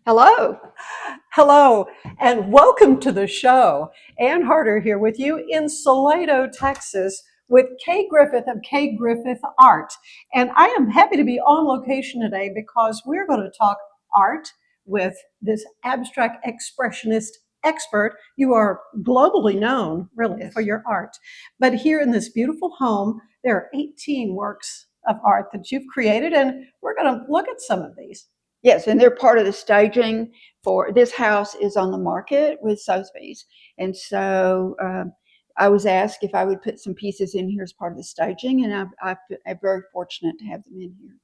Hello. Hello, and welcome to the show. Ann Harder here with you in Salado, Texas, with Kay Griffith of Kay Griffith Art. And I am happy to be on location today because we're going to talk art with this abstract expressionist expert. You are globally known, really, for your art. But here in this beautiful home, there are 18 works of art that you've created, and we're going to look at some of these. Yes, and they're part of the staging for this house is on the market with Sotheby's. And so I was asked if I would put some pieces in here as part of the staging, and I'm very fortunate to have them in here.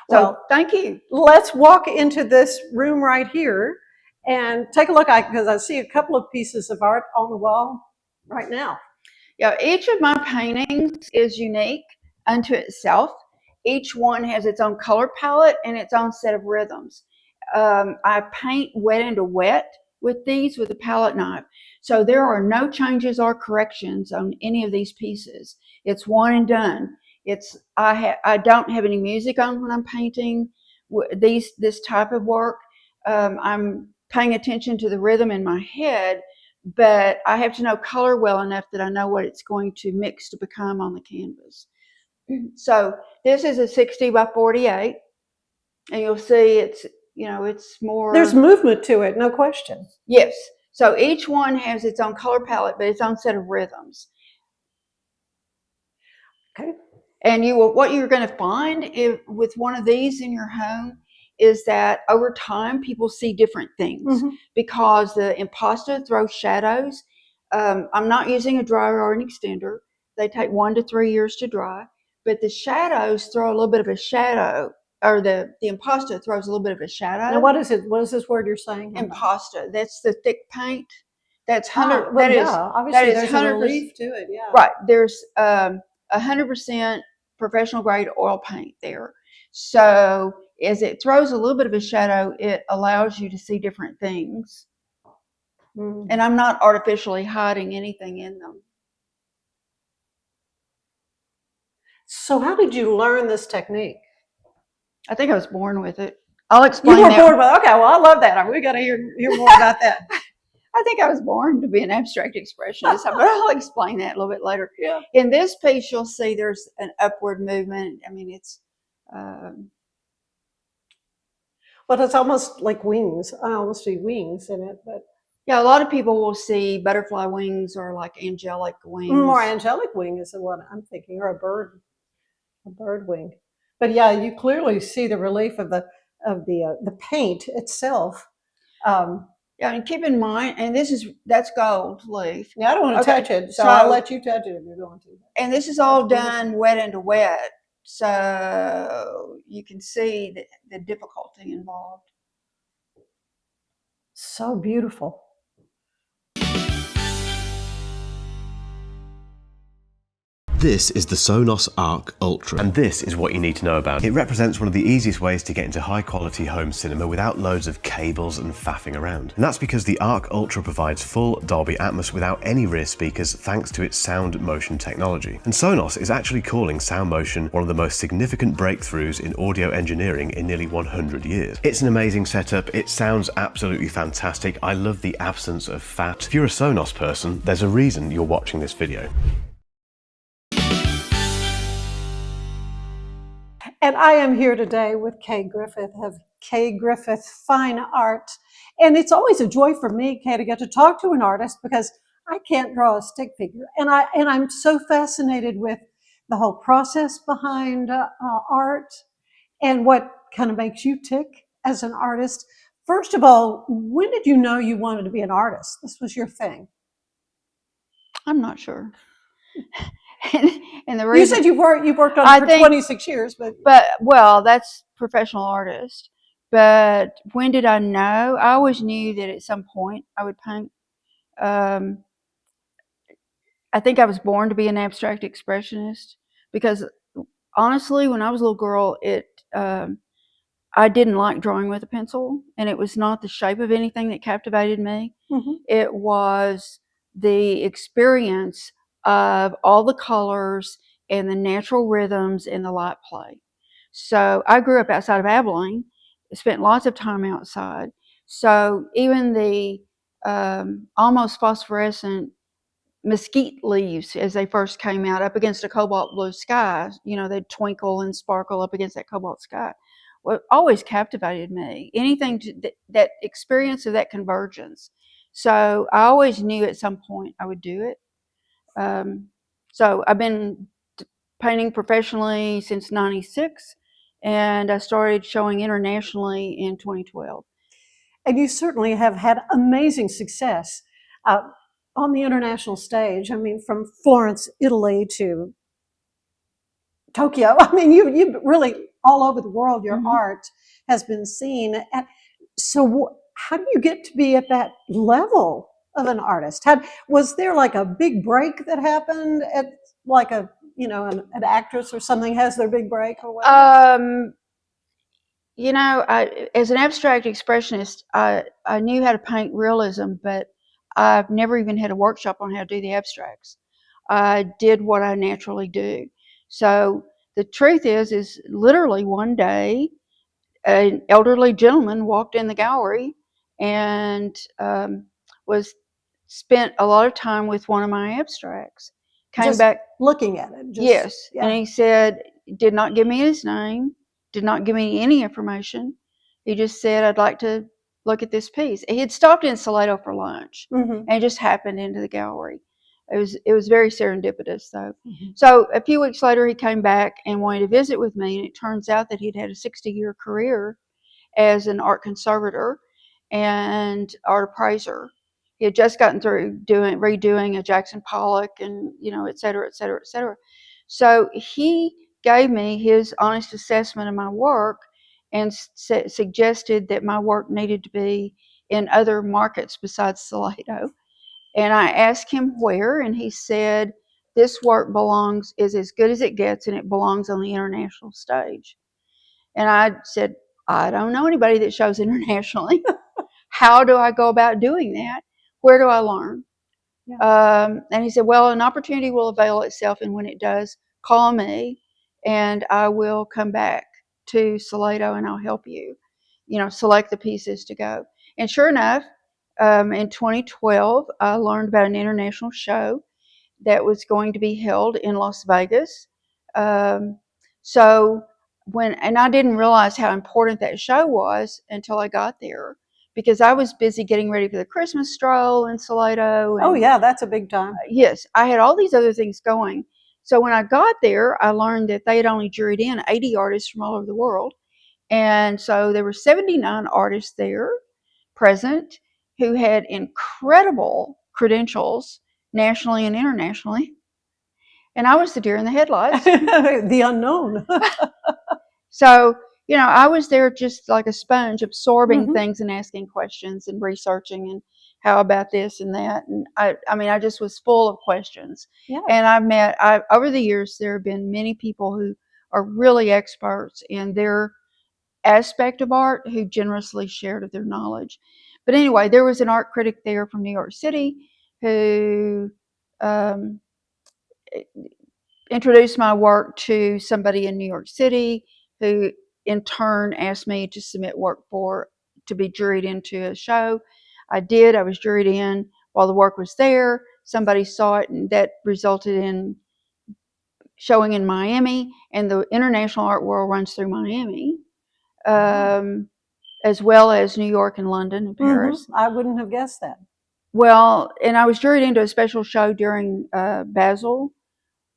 So Well, thank you. Let's walk into this room right here and take a look at, because I see a couple of pieces of art on the wall right now. Yeah, each of my paintings is unique unto itself. Each one has its own color palette and its own set of rhythms. I paint wet into wet with these with a palette knife. So there are no changes or corrections on any of these pieces. It's one and done. I don't have any music on when I'm painting this type of work. I'm paying attention to the rhythm in my head, but I have to know color well enough that I know what it's going to mix to become on the canvas. So this is a 60 by 48, and you'll see it's more. There's movement to it, no question. Yes. So each one has its own color palette, but its own set of rhythms. Okay. And what you're going to find with one of these in your home is that over time people see different things because the impasto throws shadows. I'm not using a dryer or an extender. They take 1 to 3 years to dry. But the shadows throw a little bit of a shadow, or the impasto throws a little bit of a shadow. Now, what is it? What is this word you're saying? Impasto. That's the thick paint. That's 100. Well, obviously there's a relief to it. Yeah. Right. There's 100% professional grade oil paint there. So as it throws a little bit of a shadow, it allows you to see different things. And I'm not artificially hiding anything in them. So how did you learn this technique? I think I was born with it. I'll explain. You were born with it. Okay, well, I love that. We got to hear more about that. I think I was born to be an abstract expressionist, but I'll explain that a little bit later. Yeah. In this piece, you'll see there's an upward movement. I mean, it's well, it's almost like wings. I almost see wings in it, but yeah, a lot of people will see butterfly wings or like angelic wings. More angelic wing is the one I'm thinking, or a bird wing. But yeah, you clearly see the relief of the paint itself. Yeah, and keep in mind, and that's gold leaf. Yeah, I don't want to touch it, so I'll let you touch it if you're going to. And this is all done wet into wet, so you can see the difficulty involved. So beautiful. This is the Sonos Arc Ultra, and this is what you need to know about it. It represents one of the easiest ways to get into high quality home cinema without loads of cables and faffing around. And that's because the Arc Ultra provides full Dolby Atmos without any rear speakers thanks to its sound motion technology. And Sonos is actually calling sound motion one of the most significant breakthroughs in audio engineering in nearly 100 years. It's an amazing setup, it sounds absolutely fantastic. I love the absence of fat. If you're a Sonos person, there's a reason you're watching this video. And I am here today with Kay Griffith of Kay Griffith Fine Art. And it's always a joy for me, Kay, to get to talk to an artist because I can't draw a stick figure. And I'm so fascinated with the whole process behind art and what kind of makes you tick as an artist. First of all, when did you know you wanted to be an artist? This was your thing. I'm not sure. And the reason, you said you've worked on it for 26 years, but well, that's professional artist. But when did I know? I always knew that at some point I would paint. I think I was born to be an abstract expressionist because honestly, when I was a little girl, I didn't like drawing with a pencil, and it was not the shape of anything that captivated me. It was the experience of all the colors and the natural rhythms and the light play. So I grew up outside of Abilene, spent lots of time outside, So even the almost phosphorescent mesquite leaves, as they first came out up against a cobalt blue sky, they'd twinkle and sparkle up against that cobalt sky. Well, always captivated me. Anything that experience of that convergence. So I always knew at some point I would do it. So I've been painting professionally since '96, and I started showing internationally in 2012. And you certainly have had amazing success on the international stage. I mean, from Florence, Italy to Tokyo. I mean, you really all over the world. Your art has been seen. And so, how do you get to be at that level of an artist? Was there like a big break that happened at like an actress or something has their big break or whatever? As an abstract expressionist, I knew how to paint realism, but I've never even had a workshop on how to do the abstracts. I did what I naturally do. So the truth is literally one day, an elderly gentleman walked in the gallery and was spent a lot of time with one of my abstracts. Came Just back looking at it. Yes. Yeah. And he said, did not give me his name, did not give me any information. He just said, I'd like to look at this piece. He had stopped in Salado for lunch and just happened into the gallery. It was very serendipitous though. So a few weeks later he came back and wanted to visit with me, and it turns out that he'd had a 60-year career as an art conservator and art appraiser. He had just gotten through redoing a Jackson Pollock and, et cetera, et cetera, et cetera. So he gave me his honest assessment of my work and suggested that my work needed to be in other markets besides Salado. And I asked him where, and he said, this work is as good as it gets, and it belongs on the international stage. And I said, I don't know anybody that shows internationally. How do I go about doing that? Where do I learn? Yeah. And he said, well, an opportunity will avail itself, and when it does, call me, and I will come back to Salado, and I'll help you, select the pieces to go. And sure enough, in 2012, I learned about an international show that was going to be held in Las Vegas. And I didn't realize how important that show was until I got there, because I was busy getting ready for the Christmas stroll in Salado. Oh yeah, that's a big time. Yes, I had all these other things going. So when I got there, I learned that they had only juried in 80 artists from all over the world. And so there were 79 artists there present who had incredible credentials nationally and internationally. And I was the deer in the headlights. The unknown. So, I was there just like a sponge, absorbing things and asking questions and researching and how about this and that. And I just was full of questions. Yeah. And over the years, there have been many people who are really experts in their aspect of art who generously shared of their knowledge. But anyway, there was an art critic there from New York City who introduced my work to somebody in New York City, who in turn asked me to submit work to be juried into a show. I did. I was juried in while the work was there. Somebody saw it, and that resulted in showing in Miami, and the international art world runs through Miami, as well as New York and London and Paris. I wouldn't have guessed that. Well, and I was juried into a special show during Basel,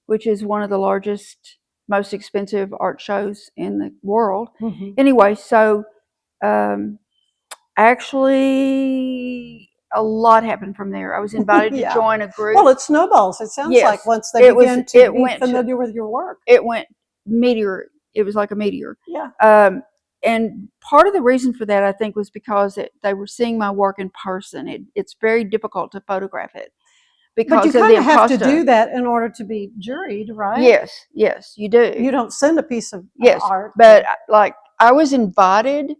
which is one of the largest, most expensive art shows in the world. Anyway, so actually a lot happened from there. I was invited to join a group. Well, it snowballs. It sounds like once they begin to be familiar with your work. It went meteor. It was like a meteor. Yeah. And part of the reason for that, I think, was because they were seeing my work in person. It's very difficult to photograph it. But you kind of have to do that in order to be juried, right? Yes, you do. You don't send a piece of art. But like I was invited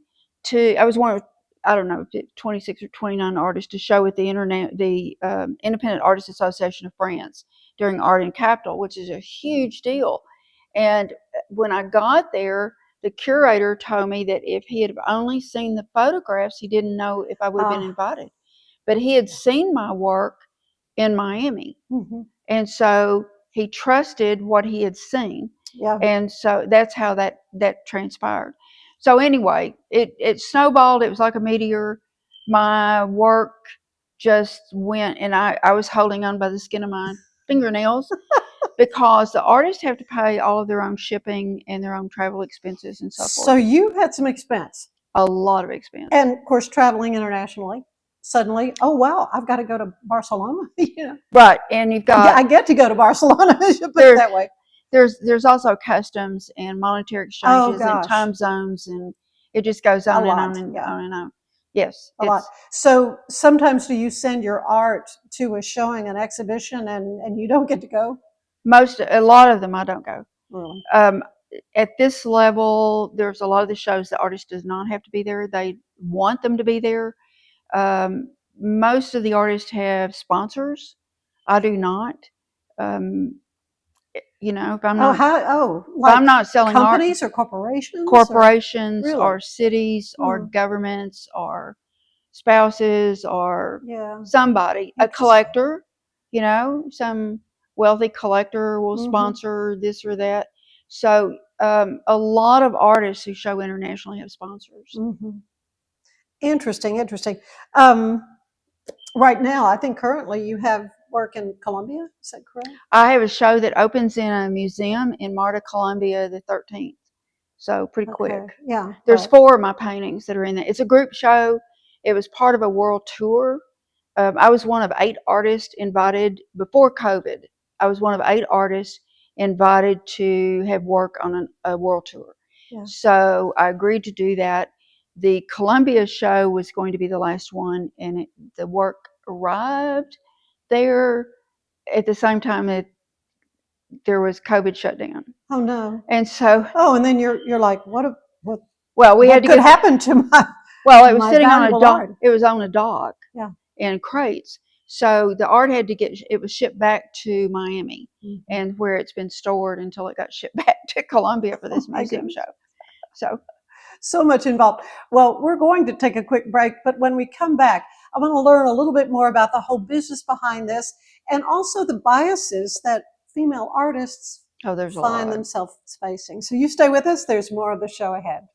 I was one of, I don't know, 26 or 29 artists to show at the Independent Artists Association of France during Art in Capital, which is a huge deal. And when I got there, the curator told me that if he had only seen the photographs, he didn't know if I would have been invited. But he had seen my work in Miami. Mm-hmm. And so he trusted what he had seen. Yeah. And so that's how that transpired. So anyway, it snowballed. It was like a meteor. My work just went, and I was holding on by the skin of my fingernails because the artists have to pay all of their own shipping and their own travel expenses and so forth. So you had some expense. A lot of expense. And of course, traveling internationally, suddenly, oh wow, I've got to go to Barcelona. Right, and you've got I get to go to Barcelona. I should put it that way. There's also customs and monetary exchanges and time zones, and it just goes on and on and on and on. Yes, a lot. So sometimes do you send your art to a showing, an exhibition, and you don't get to go? A lot of them I don't go. Really? At this level, there's a lot of the shows the artist does not have to be there. They want them to be there. Most of the artists have sponsors. I do not. If I'm not, like I'm not selling companies art, or corporations, corporations, really? or cities, or governments, or spouses, or somebody, a collector. Some wealthy collector will sponsor this or that. So a lot of artists who show internationally have sponsors. Mm-hmm. Interesting. Right now, I think currently you have work in Colombia. Is that correct? I have a show that opens in a museum in Marta, Colombia, the 13th. So pretty quick. Yeah. There's 4 of my paintings that are in there. It's a group show. It was part of a world tour. I was one of 8 artists invited before COVID. I was one of 8 artists invited to have work on a world tour. Yeah. So I agreed to do that. The Columbia show was going to be the last one, and the work arrived there at the same time that there was COVID shutdown. Oh no! And so and then you're like, what? Well, we had to could happen to my. Well, it was sitting on a dock. Art. It was on a dock. Yeah. In crates. So the art had to it was shipped back to Miami, and where it's been stored until it got shipped back to Columbia for this museum show. So much involved. Well, we're going to take a quick break, but when we come back, I want to learn a little bit more about the whole business behind this, and also the biases that female artists find themselves facing. So you stay with us. There's more of the show ahead.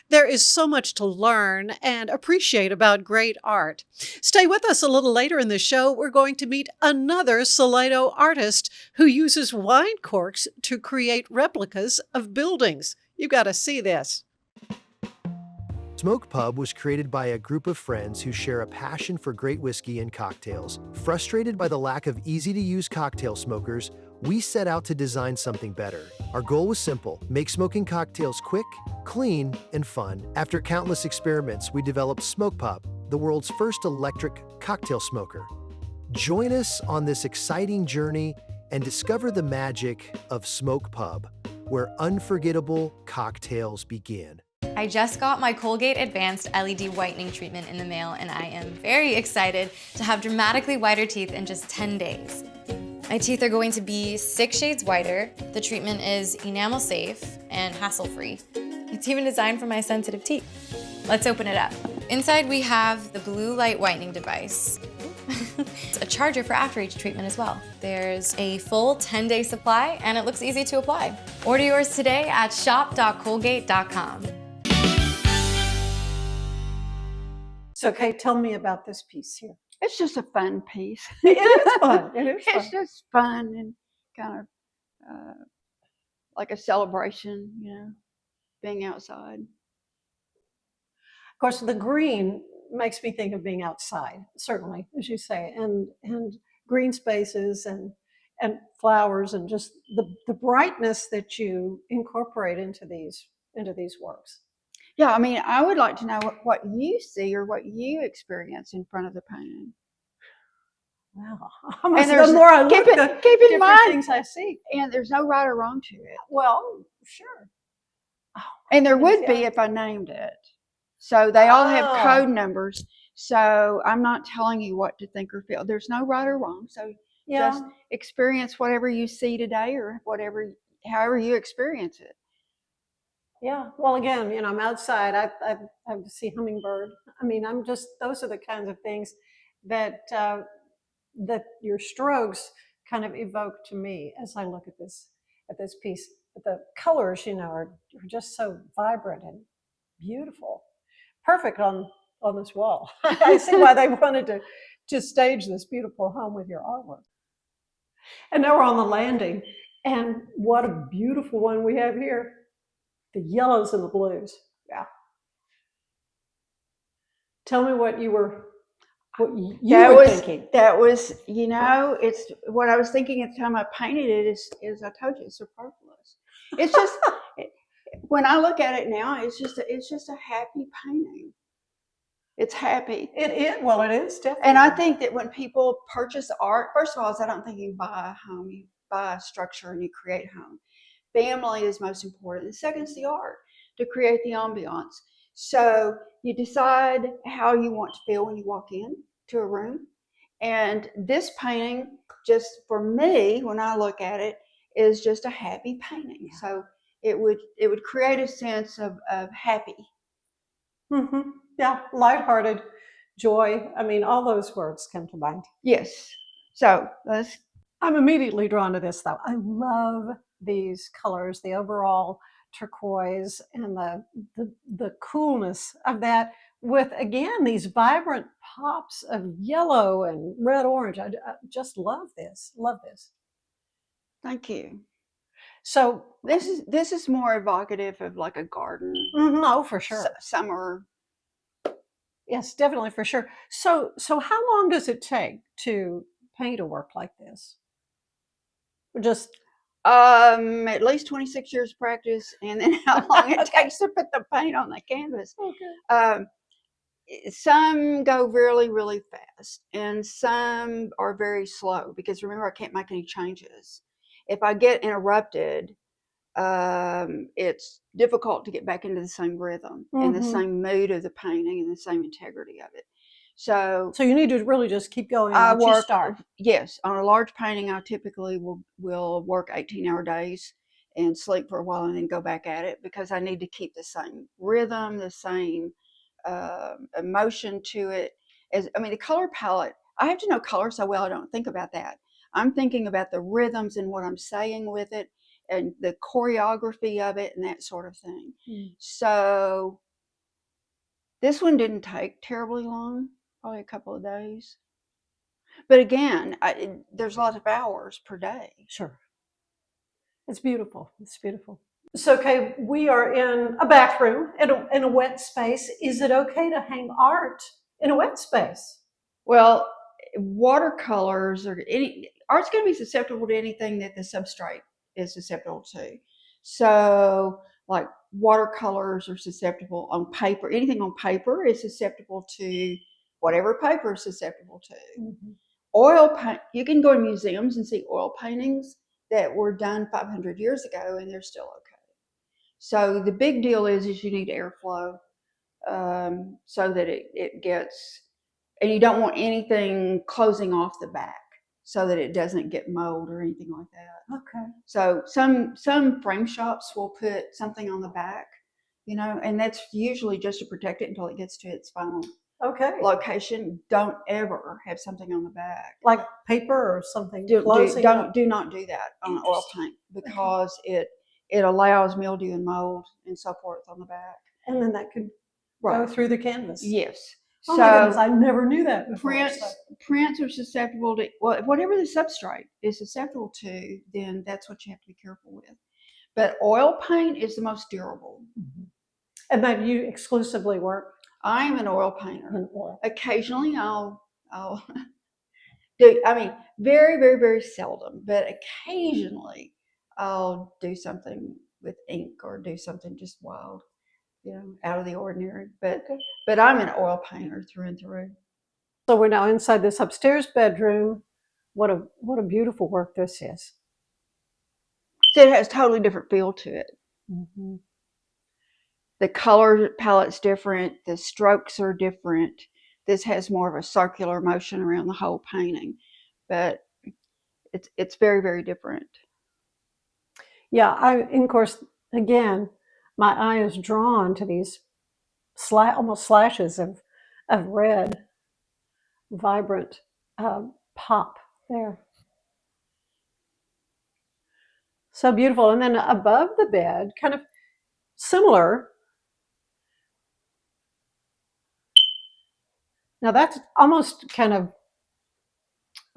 There is so much to learn and appreciate about great art. Stay with us a little later in the show. We're going to meet another Salado artist who uses wine corks to create replicas of buildings. You got to see this. Smoke Pub was created by a group of friends who share a passion for great whiskey and cocktails. Frustrated by the lack of easy-to-use cocktail smokers, we set out to design something better. Our goal was simple: make smoking cocktails quick, clean, and fun. After countless experiments, we developed Smoke Pub, the world's first electric cocktail smoker. Join us on this exciting journey and discover the magic of Smoke Pub, where unforgettable cocktails begin. I just got my Colgate Advanced LED Whitening Treatment in the mail, and I am very excited to have dramatically whiter teeth in just 10 days. My teeth are going to be 6 shades whiter. The treatment is enamel safe and hassle-free. It's even designed for my sensitive teeth. Let's open it up. Inside we have the blue light whitening device. It's a charger for after each treatment as well. There's a full 10-day supply, and it looks easy to apply. Order yours today at shop.colgate.com. So, Kay, tell me about this piece here. It's just a fun piece. It is fun. It's just fun and kind of like a celebration, being outside. Of course, the green makes me think of being outside, certainly, as you say, and green spaces and flowers and just the brightness that you incorporate into these works. Yeah, I mean, I would like to know what you see or what you experience in front of the painting. Wow. And the more I look, keep in mind things I see. And there's no right or wrong to it. Well, sure. Oh, and there would be if I named it. So they all have code numbers. So I'm not telling you what to think or feel. There's no right or wrong. So Yeah. Just experience whatever you see today, or however you experience it. Yeah. Well, again, I'm outside. I have to see hummingbird. I mean, those are the kinds of things that that your strokes kind of evoke to me as I look at this piece. But the colors, are just so vibrant and beautiful. Perfect on this wall. I see why they wanted to stage this beautiful home with your artwork. And now we're on the landing, and what a beautiful one we have here. The yellows and the blues. Yeah. Tell me what you were thinking. That was, it's what I was thinking at the time I painted it is I told you, it's superfluous. It's just, when I look at it now, it's just a happy painting. It's happy. It is definitely. And I think that when people purchase art, first of all, I don't think you buy a home, you buy a structure and you create a home. Family is most important. The second is the art, to create the ambiance. So you decide how you want to feel when you walk in to a room. And this painting, just for me, when I look at it, is just a happy painting. So it would create a sense of happy. Mm-hmm. Yeah, lighthearted, joy. I mean, all those words come to mind. Yes. So I'm immediately drawn to this, though. I love these colors, the overall turquoise and the coolness of that, with, again, these vibrant pops of yellow and red orange. I just love this. Love this. Thank you. So this is more evocative of like a garden. Mm-hmm, oh, for sure. Summer. Yes, definitely, for sure. So how long does it take to paint a work like this? Just at least 26 years practice, and then how long it takes to put the paint on the canvas. Okay. Some go really, really fast, and some are very slow, because remember, I can't make any changes. If I get interrupted, it's difficult to get back into the same rhythm and the same mood of the painting and the same integrity of it. So you need to really just keep going once you start. Yes, on a large painting, I typically will work 18-hour days and sleep for a while and then go back at it, because I need to keep the same rhythm, the same emotion to it. The color palette, I have to know color so well I don't think about that. I'm thinking about the rhythms and what I'm saying with it, and the choreography of it, and that sort of thing. So this one didn't take terribly long, probably a couple of days. But again, there's lots of hours per day. Sure. It's beautiful. It's beautiful. So, Kay, we are in a bathroom in a wet space. Is it okay to hang art in a wet space? Well, watercolors art's going to be susceptible to anything that the substrate is susceptible to. So, like watercolors are susceptible on paper. Anything on paper is susceptible to whatever paper is susceptible to. Mm-hmm. Oil paint, you can go to museums and see oil paintings that were done 500 years ago, and they're still okay. So the big deal is you need airflow, so that it gets, and you don't want anything closing off the back so that it doesn't get mold or anything like that. Okay. So some frame shops will put something on the back, and that's usually just to protect it until it gets to its final location. Don't ever have something on the back, like paper or something. Do not do that on oil paint, because it allows mildew and mold and so forth on the back, and then that could go through the canvas. Yes. Oh my goodness, I never knew that before. Prints are susceptible to, whatever the substrate is susceptible to, then that's what you have to be careful with. But oil paint is the most durable. Mm-hmm. And then you exclusively work? I am an oil painter. Occasionally I'll do, very, very, very seldom, but occasionally I'll do something with ink or do something just wild, out of the ordinary. But I'm an oil painter through and through. So we're now inside this upstairs bedroom. What a beautiful work this is. So it has a totally different feel to it. Mm-hmm. The color palette's different. The strokes are different. This has more of a circular motion around the whole painting. But It's very, very different. Yeah, and of course, again, my eye is drawn to these almost slashes of red, vibrant pop there. So beautiful. And then above the bed, kind of similar. Now that's almost kind of,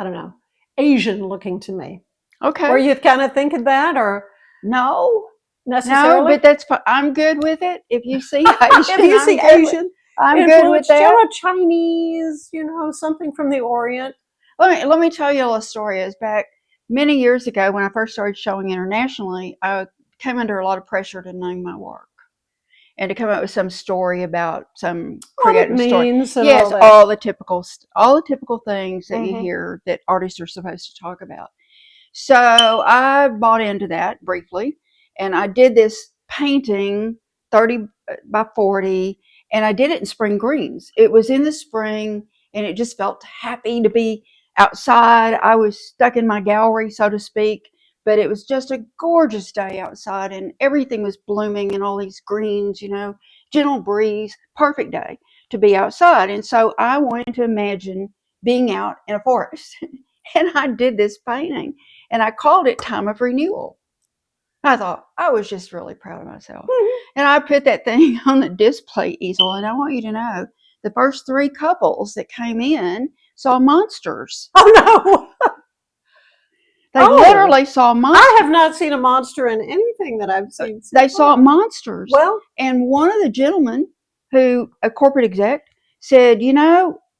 I don't know, Asian looking to me. Okay. Were you kind of thinking that, or No, necessarily? but that's fine. I'm good with it. If you see Asian, if you see Asian, I'm good with that. Chinese, something from the Orient. Let me tell you a little story. Is back many years ago when I first started showing internationally, I came under a lot of pressure to name my work and to come up with some story about some creative story. Yes, all the typical things that you hear that artists are supposed to talk about. So I bought into that briefly, and I did this painting 30 by 40, and I did it in spring greens. It was in the spring, and it just felt happy to be outside. I was stuck in my gallery, so to speak, but it was just a gorgeous day outside, and everything was blooming and all these greens, gentle breeze, perfect day to be outside. And so I wanted to imagine being out in a forest, and I did this painting. And I called it Time of Renewal. I thought I was just really proud of myself. And I put that thing on the display easel. And I want you to know the first 3 couples that came in saw monsters. Oh, no. They literally saw monsters. I have not seen a monster in anything that I've seen. They saw monsters. Well, and one of the gentlemen, a corporate exec, said,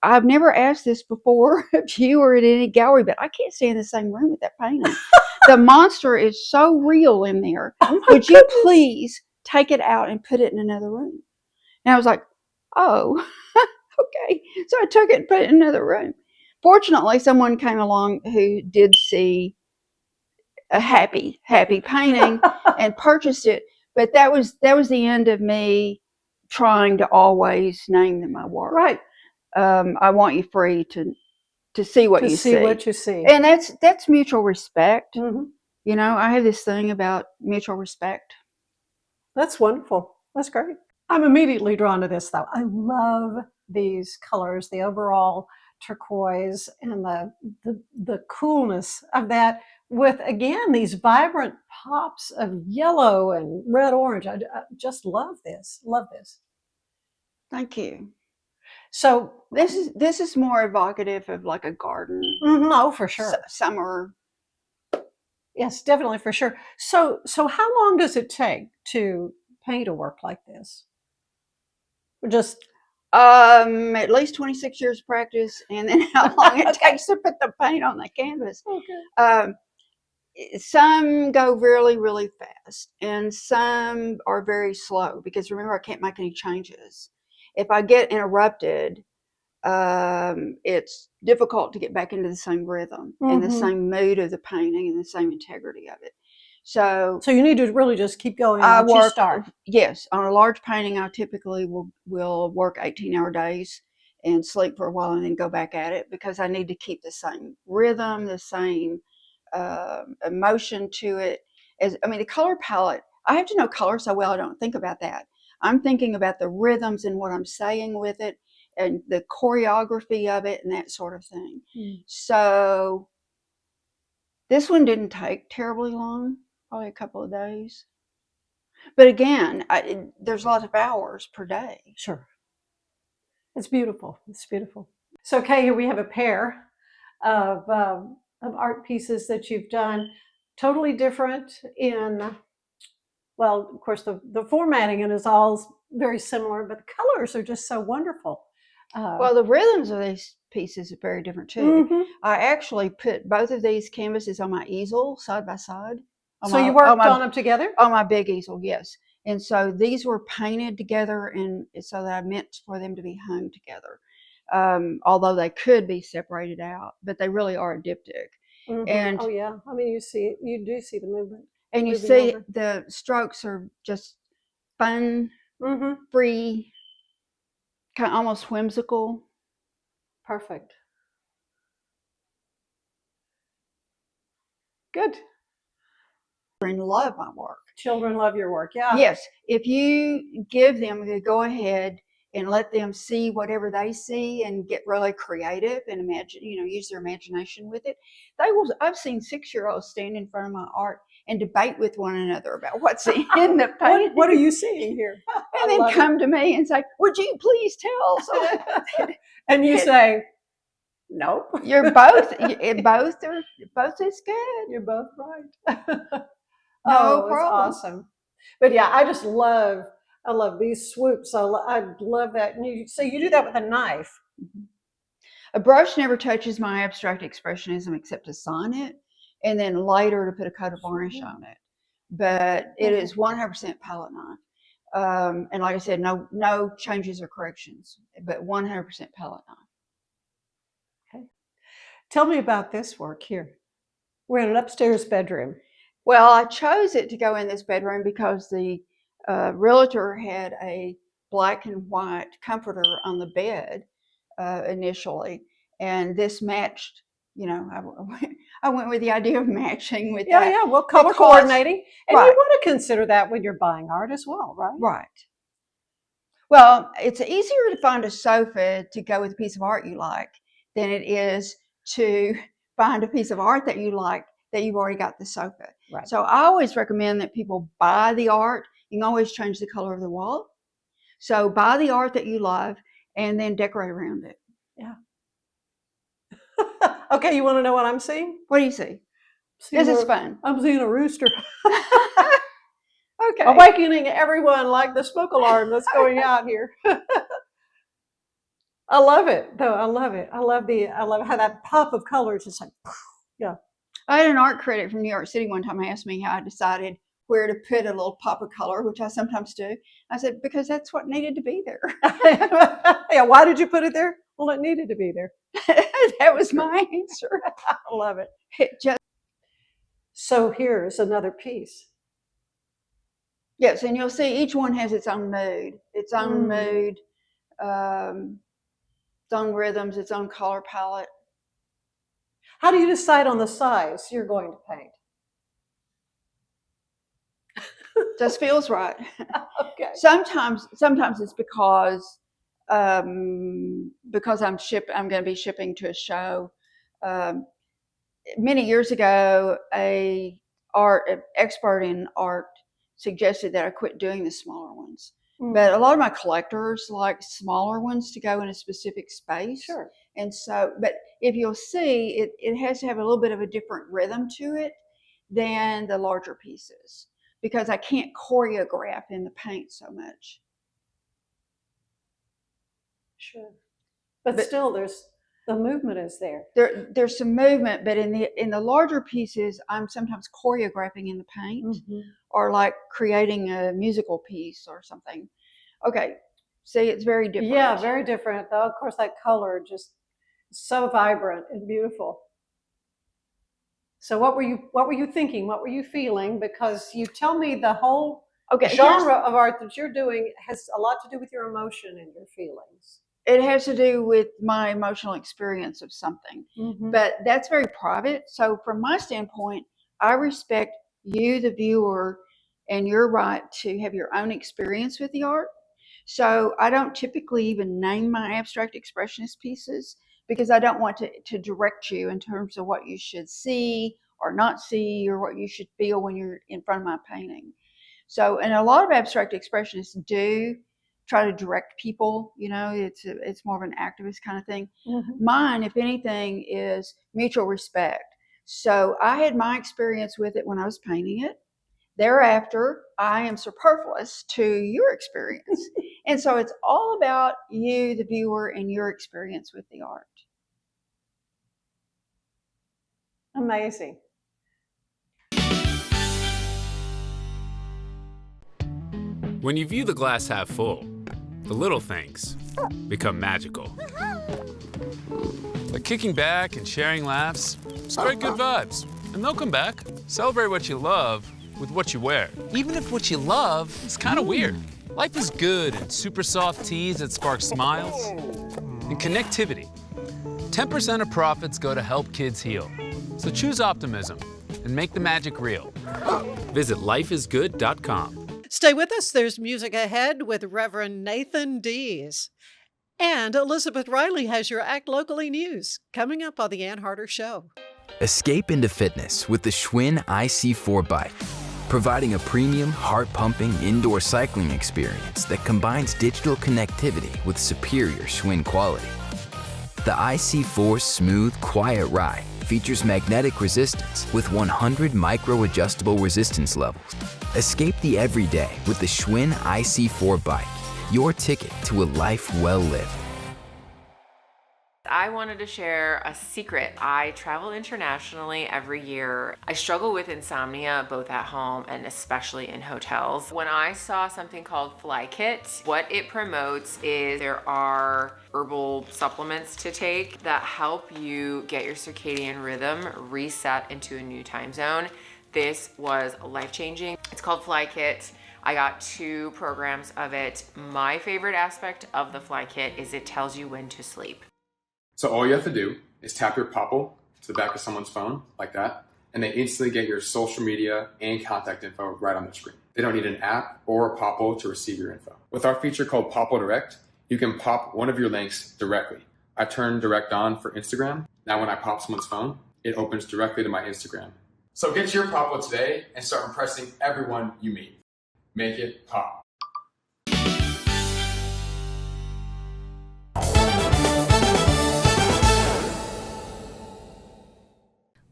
I've never asked this before of you or in any gallery, but I can't stay in the same room with that painting. The monster is so real in there. Would you please take it out and put it in another room? And I was like, oh, okay. So I took it and put it in another room. Fortunately, someone came along who did see a happy painting and purchased it. But that was the end of me trying to always name my work. Right. I want you free to see what you see. What you see. And that's mutual respect. Mm-hmm. I have this thing about mutual respect. That's wonderful. That's great. I'm immediately drawn to this, though. I love these colors, the overall turquoise and the coolness of that with, again, these vibrant pops of yellow and red orange. I just love this. Love this. Thank you. So this is more evocative of like a garden. Oh, for sure. Summer. Yes, definitely, for sure. So how long does it take to paint a work like this? Just at least 26 years practice, and then how long it takes to put the paint on the canvas. Okay. Some go really, really fast, and some are very slow because remember, I can't make any changes. If I get interrupted, it's difficult to get back into the same rhythm and the same mood of the painting and the same integrity of it. So you need to really just keep going once you start. Yes, on a large painting, I typically will work 18-hour days and sleep for a while and then go back at it because I need to keep the same rhythm, the same emotion to it. The color palette, I have to know color so well I don't think about that. I'm thinking about the rhythms and what I'm saying with it and the choreography of it and that sort of thing. So this one didn't take terribly long, probably a couple of days. But again, there's lots of hours per day. Sure. It's beautiful. It's beautiful. So, Kay, here we have a pair of art pieces that you've done, totally different in, well, of course, the formatting and is all very similar, but the colors are just so wonderful. Well, the rhythms of these pieces are very different too. I actually put both of these canvases on my easel side by side. So you worked on them together? On my big easel, yes. And so these were painted together, and so that I meant for them to be hung together. Although they could be separated out, but they really are a diptych. And oh yeah, you do see the movement. And you see the strokes are just fun, free, kind of almost whimsical. Perfect. good. And love my work. Children love your work, yeah. Yes, if you give them the go ahead and let them see whatever they see and get really creative and imagine, use their imagination with it, they will. I've seen 6-year-olds stand in front of my art and debate with one another about what's in the painting. What are you seeing here? And then come to me and say, "Would you please tell?" So, and you say, "Nope." You're both is good. You're both right. No It's problem. awesome. But yeah, I love these swoops. I love that. And so you do that with a knife. A brush never touches my abstract expressionism except to sign it, and then later to put a coat of varnish on it. But it is 100% palette knife. And like I said, no changes or corrections, but 100% palette knife. Okay. Tell me about this work here. We're in an upstairs bedroom. Well, I chose it to go in this bedroom because the realtor had a black and white comforter on the bed initially, and this matched. I went with the idea of matching with that. Yeah, well, color coordinating. And right. You want to consider that when you're buying art as well, right? Right. Well, it's easier to find a sofa to go with a piece of art you like than it is to find a piece of art that you like that you've already got the sofa. Right. So I always recommend that people buy the art. You can always change the color of the wall. So buy the art that you love and then decorate around it. Yeah. Okay, you want to know what I'm seeing? What do you see? This is fun. I'm seeing a rooster. Okay. Awakening everyone like the smoke alarm that's going out here. I love it, though. I love it. I love how that pop of color is just like, yeah. I had an art critic from New York City one time ask me how I decided where to put a little pop of color, which I sometimes do. I said, because that's what needed to be there. Yeah, why did you put it there? Well, it needed to be there. That was my answer. I love it. So here's another piece. Yes, and you'll see each one has its own mood, its own its own rhythms, its own color palette. How do you decide on the size you're going to paint? Just feels right. Okay. Sometimes it's because I'm going to be shipping to a show. Many years ago, an expert in art suggested that I quit doing the smaller ones. But a lot of my collectors like smaller ones to go in a specific space. Sure. And so, but if you'll see, it has to have a little bit of a different rhythm to it than the larger pieces because I can't choreograph in the paint so much. Sure. But still, the movement is there. There's some movement, but in the larger pieces, I'm sometimes choreographing in the paint or like creating a musical piece or something. Okay, see, it's very different. Yeah, very different. Though, of course, that color just so vibrant and beautiful. So, what were you thinking? What were you feeling? Because you tell me the whole genre of art that you're doing has a lot to do with your emotion and your feelings. It has to do with my emotional experience of something, but that's very private. So from my standpoint, I respect you, the viewer, and your right to have your own experience with the art. So I don't typically even name my abstract expressionist pieces because I don't want to direct you in terms of what you should see or not see or what you should feel when you're in front of my painting. So, and a lot of abstract expressionists do try to direct people, it's more of an activist kind of thing. Mine, if anything, is mutual respect. So I had my experience with it when I was painting it. Thereafter, I am superfluous to your experience. And so it's all about you, the viewer, and your experience with the art. Amazing. When you view the glass half full, the little things become magical. Like kicking back and sharing laughs, spread good vibes, and they'll come back. Celebrate what you love with what you wear, even if what you love is kind of weird. Life is good in super soft tees that spark smiles and connectivity. 10% of profits go to help kids heal. So choose optimism and make the magic real. Visit lifeisgood.com. Stay with us. There's music ahead with Reverend Nathon Dees. And Elizabeth Riley has your Act Locally news coming up on the Ann Harder Show. Escape into fitness with the Schwinn IC4 bike, providing a premium, heart-pumping indoor cycling experience that combines digital connectivity with superior Schwinn quality. The IC4's smooth, quiet ride features magnetic resistance with 100 micro-adjustable resistance levels. Escape the everyday with the Schwinn IC4 bike, your ticket to a life well lived. I wanted to share a secret. I travel internationally every year. I struggle with insomnia both at home and especially in hotels. When I saw something called Fly Kit, what it promotes is there are herbal supplements to take that help you get your circadian rhythm reset into a new time zone. This was life-changing. It's called Fly Kit. I got 2 programs of it. My favorite aspect of the Fly Kit is it tells you when to sleep. So all you have to do is tap your Popple to the back of someone's phone, like that, and they instantly get your social media and contact info right on their screen. They don't need an app or a Popple to receive your info. With our feature called Popple Direct, you can pop one of your links directly. I turned Direct on for Instagram. Now when I pop someone's phone, it opens directly to my Instagram. So get your Popple today and start impressing everyone you meet. Make it pop.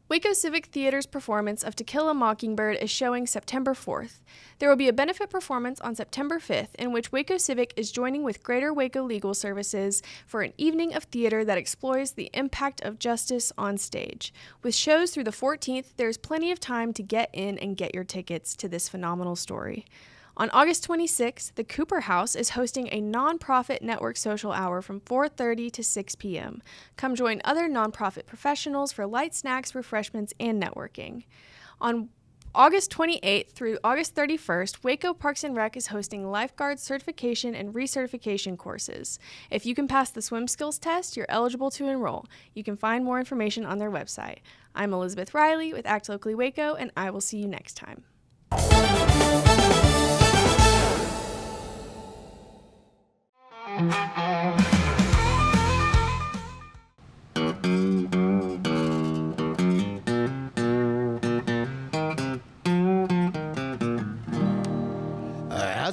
Waco Civic Theater's performance of To Kill a Mockingbird is showing September 4th. There will be a benefit performance on September 5th in which Waco Civic is joining with Greater Waco Legal Services for an evening of theater that explores the impact of justice on stage. With shows through the 14th, there's plenty of time to get in and get your tickets to this phenomenal story. On August 26th, the Cooper House is hosting a nonprofit network social hour from 4:30 to 6 p.m. Come join other nonprofit professionals for light snacks, refreshments, and networking. On August 28th through August 31st, Waco Parks and Rec is hosting lifeguard certification and recertification courses. If you can pass the swim skills test, you're eligible to enroll. You can find more information on their website. I'm Elizabeth Riley with Act Locally Waco, and I will see you next time.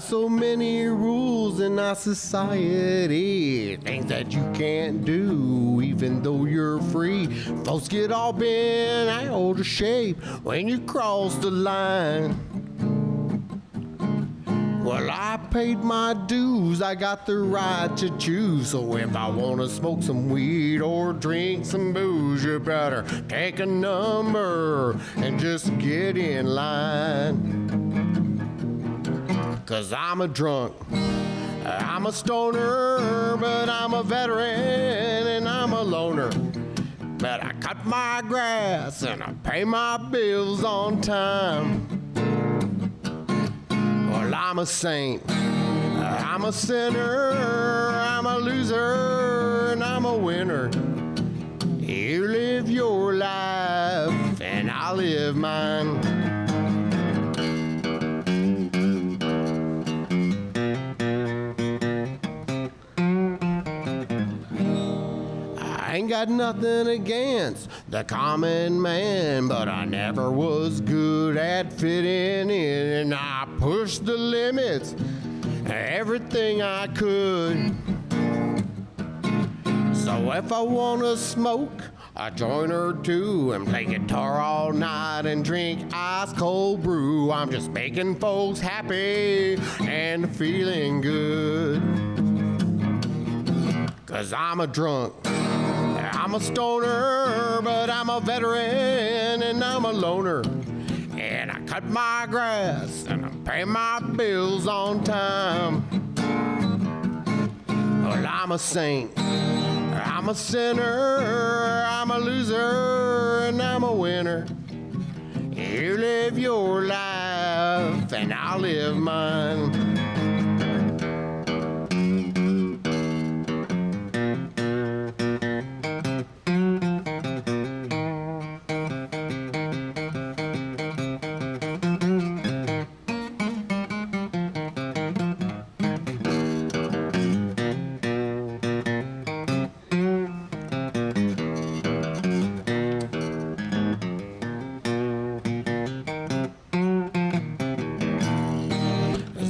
So many rules in our society, things that you can't do even though you're free. Folks get all bent out of shape when you cross the line. Well, I paid my dues, I got the right to choose. So if I want to smoke some weed or drink some booze, you better take a number and just get in line. 'Cause I'm a drunk, I'm a stoner, but I'm a veteran and I'm a loner. But I cut my grass and I pay my bills on time. Well, I'm a saint, I'm a sinner, I'm a loser, and I'm a winner. You live your life and I'll live mine. I ain't got nothing against the common man, but I never was good at fitting in, and I pushed the limits, everything I could. So if I wanna smoke a joint or two and play guitar all night and drink ice cold brew, I'm just making folks happy and feeling good. 'Cause I'm a drunk, I'm a stoner, but I'm a veteran and I'm a loner. And I cut my grass and I pay my bills on time. Well, I'm a saint, I'm a sinner, I'm a loser, and I'm a winner. You live your life and I'll live mine.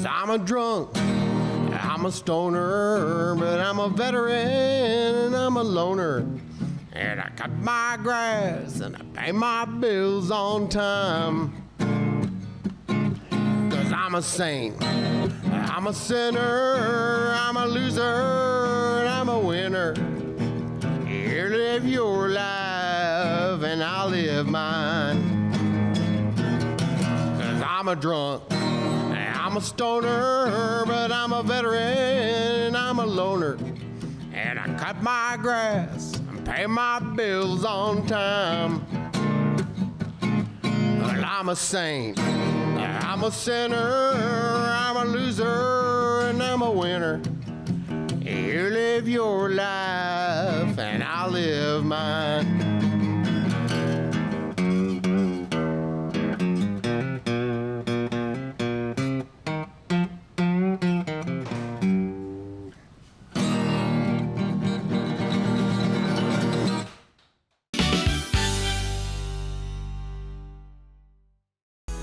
'Cause I'm a drunk, I'm a stoner, but I'm a veteran and I'm a loner. And I cut my grass and I pay my bills on time. 'Cause I'm a saint, I'm a sinner, I'm a loser, and I'm a winner. You live your life and I'll live mine. 'Cause I'm a drunk, I'm a stoner, but I'm a veteran and I'm a loner. And I cut my grass and pay my bills on time. Well, I'm a saint, I'm a sinner, I'm a loser, and I'm a winner. You live your life and I'll live mine.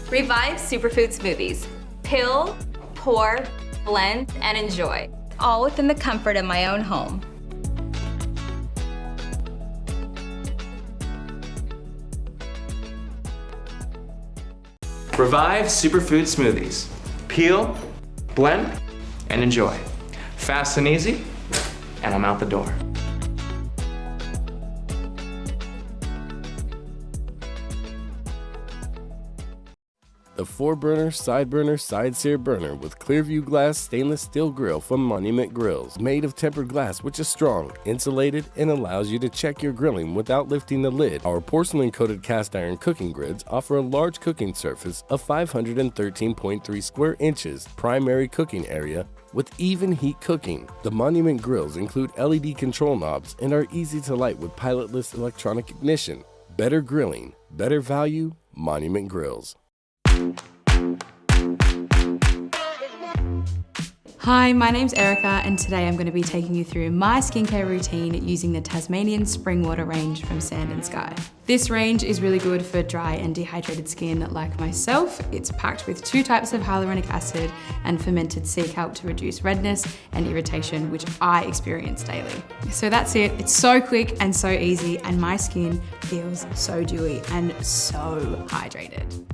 Revive Superfood Smoothies. Pill, pour, blend, and enjoy. All within the comfort of my own home. Revive Superfood Smoothies. Peel, blend, and enjoy. Fast and easy, and I'm out the door. The 4-burner, side sear burner with Clearview glass stainless steel grill from Monument Grills. Made of tempered glass, which is strong, insulated, and allows you to check your grilling without lifting the lid. Our porcelain-coated cast iron cooking grids offer a large cooking surface of 513.3 square inches, primary cooking area, with even heat cooking. The Monument Grills include LED control knobs and are easy to light with pilotless electronic ignition. Better grilling, better value, Monument Grills. Hi, my name's Erica and today I'm going to be taking you through my skincare routine using the Tasmanian Spring Water range from Sand and Sky. This range is really good for dry and dehydrated skin like myself. It's packed with 2 types of hyaluronic acid and fermented sea kelp to reduce redness and irritation, which I experience daily. So that's it. It's so quick and so easy, and my skin feels so dewy and so hydrated.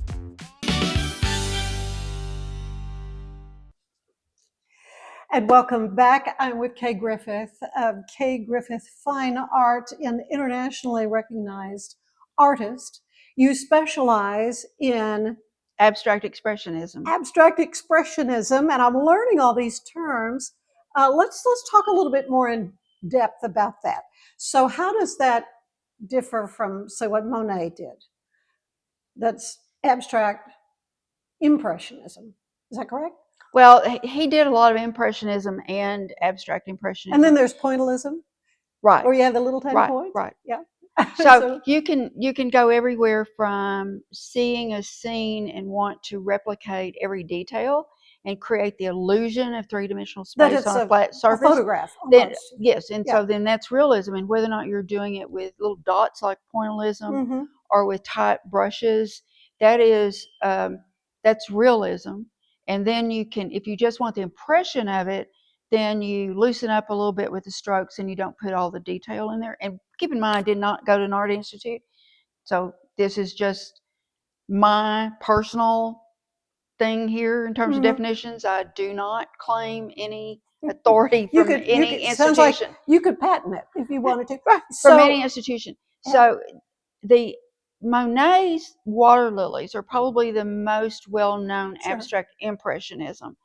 And welcome back. I'm with Kay Griffith of Kay Griffith Fine Art, an internationally recognized artist. You specialize in abstract expressionism. Abstract expressionism, and I'm learning all these terms. Let's talk a little bit more in depth about that. So, how does that differ from, say, what Monet did? That's abstract impressionism. Is that correct? Well, he did a lot of impressionism and abstract impressionism. And then there's pointillism, right? Where you have the little tiny points, right? Yeah. So you can go everywhere from seeing a scene and want to replicate every detail and create the illusion of 3-dimensional space on a flat surface. A photograph. Then, yes, and so then that's realism, and whether or not you're doing it with little dots like pointillism or with tight brushes, that is that's realism. And then you can, if you just want the impression of it, then you loosen up a little bit with the strokes and you don't put all the detail in there. And keep in mind, I did not go to an art institute. So this is just my personal thing here in terms of definitions. I do not claim any authority from any institution. Sounds like you could patent it if you wanted to. From any institution. So the Monet's water lilies are probably the most well-known abstract impressionism,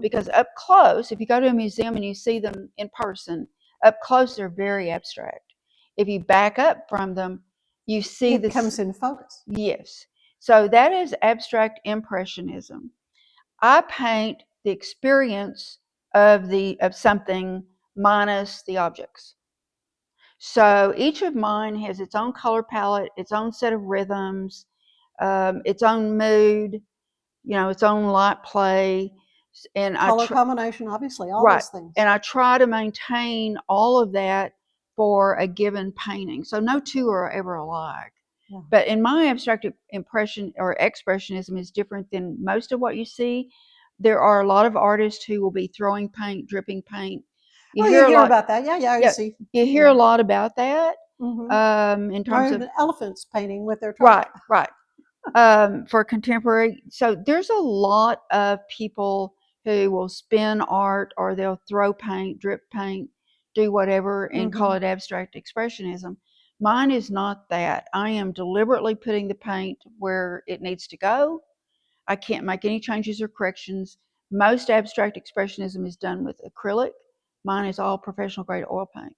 because up close, if you go to a museum and you see them in person, up close they're very abstract. If you back up from them, you see it comes in focus. Yes. So that is abstract impressionism. I paint the experience of something minus the objects. So each of mine has its own color palette, its own set of rhythms, its own mood, its own light play, and color combination, obviously, all those things. And I try to maintain all of that for a given painting. So no two are ever alike. Yeah. But in my abstract impression or expressionism is different than most of what you see. there are a lot of artists who will be throwing paint, dripping paint. You hear about that. Yeah, I see. You hear a lot about that. Mm-hmm. In terms of elephants painting with their trunk. Right. For contemporary. So there's a lot of people who will spin art, or they'll throw paint, drip paint, do whatever, and call it abstract expressionism. Mine is not that. I am deliberately putting the paint where it needs to go. I can't make any changes or corrections. Most abstract expressionism is done with acrylic. Mine is all professional grade oil paint.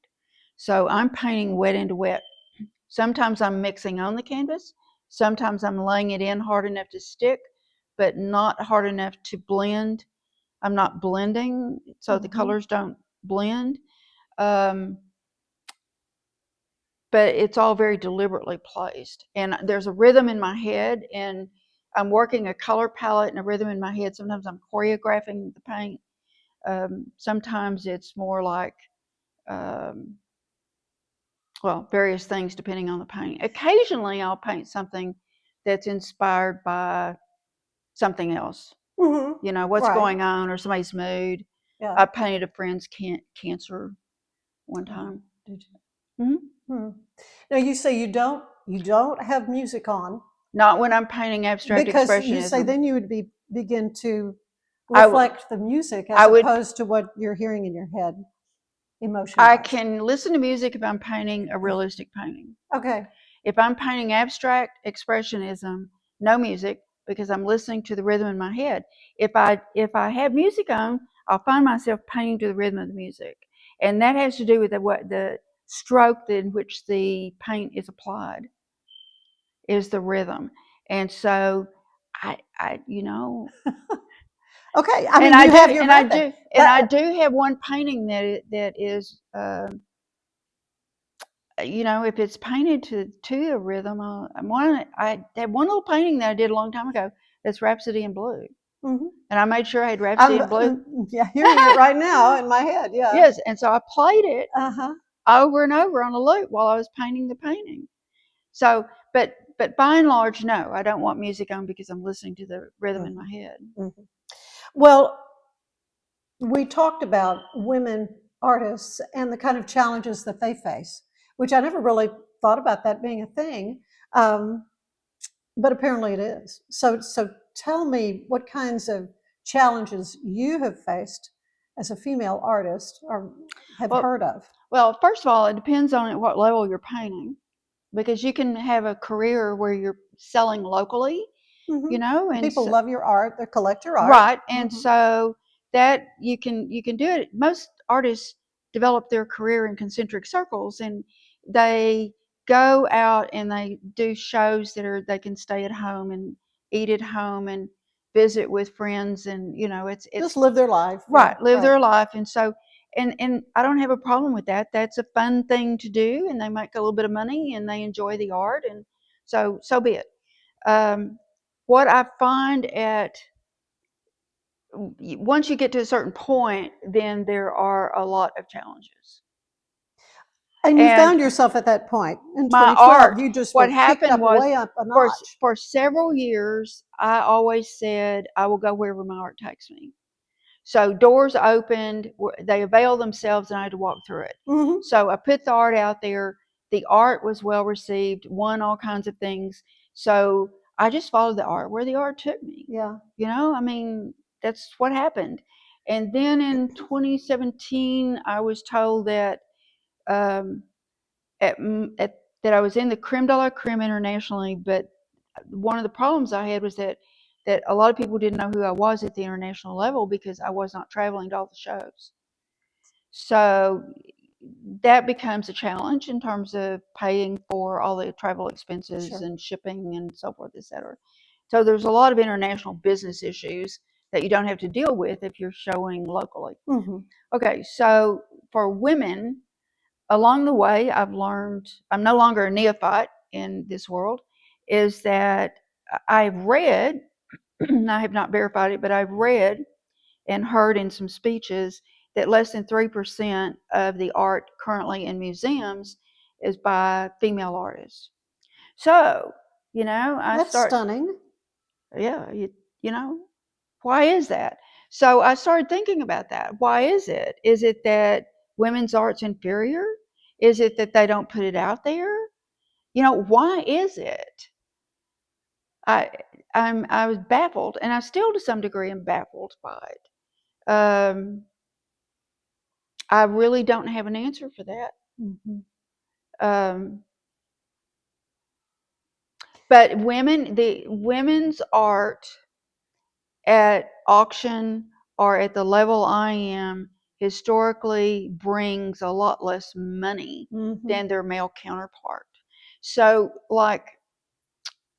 So I'm painting wet into wet. Sometimes I'm mixing on the canvas. Sometimes I'm laying it in hard enough to stick, but not hard enough to blend. I'm not blending, so the colors don't blend. But it's all very deliberately placed. And there's a rhythm in my head, and I'm working a color palette and a rhythm in my head. Sometimes I'm choreographing the paint. Sometimes it's more like, various things depending on the paint. Occasionally I'll paint something that's inspired by something else. You know, what's going on, or somebody's mood. Yeah. I painted a friend's cancer one time. Did you? Now you say you don't have music on. Not when I'm painting abstract because expressionism. You say then you would begin to reflect the music as opposed to what you're hearing in your head, emotion. I can listen to music if I'm painting a realistic painting. Okay. If I'm painting abstract expressionism, no music, because I'm listening to the rhythm in my head. If I have music on, I'll find myself painting to the rhythm of the music, and that has to do with the stroke in which the paint is applied is the rhythm. And so I okay. I mean, have your method. I do have one painting that is if it's painted to a rhythm. I had one little painting that I did a long time ago that's Rhapsody in Blue. And I made sure I had Rhapsody in Blue. Yeah, hearing it right now in my head. Yeah. Yes, and so I played it over and over on a loop while I was painting the painting. So, but by and large, no, I don't want music on because I'm listening to the rhythm in my head. Well, we talked about women artists and the kind of challenges that they face, which I never really thought about that being a thing, but apparently it is. So tell me what kinds of challenges you have faced as a female artist or have heard of. Well, first of all, it depends on at what level you're painting, because you can have a career where you're selling locally, and people love your art, they collect your art. Right, and so that you can do it. Most artists develop their career in concentric circles, and they go out and they do shows they can stay at home and eat at home and visit with friends, and it's just live their life. Right, their life. And so and I don't have a problem with that. That's a fun thing to do, and they make a little bit of money and they enjoy the art, and so be it. What I find once you get to a certain point, then there are a lot of challenges. And you found yourself at that point in 2012. Art, you just what happened was way up a notch. For several years, I always said I will go wherever my art takes me. So doors opened, they availed themselves, and I had to walk through it. So I put the art out there. The art was well received, won all kinds of things. So I just followed the art where the art took me. Yeah. I mean, that's what happened. And then in 2017, I was told that that I was in the creme de la creme internationally, but one of the problems I had was that a lot of people didn't know who I was at the international level because I was not traveling to all the shows. So that becomes a challenge in terms of paying for all the travel expenses and shipping and so forth, etc. So there's a lot of international business issues that you don't have to deal with if you're showing locally. Okay, so for women, along the way, I've learned, I'm no longer a neophyte in this world, is that I've read, I have not verified it, but I've read and heard in some speeches that less than 3% of the art currently in museums is by female artists. So, that's stunning. Yeah, why is that? So I started thinking about that. Why is it? Is it that women's art's inferior? Is it that they don't put it out there? Why is it? I I was baffled, and I still to some degree am baffled by it. I really don't have an answer for that. Um, but the women's art at auction or at the level I am historically brings a lot less money than their male counterpart. So, like,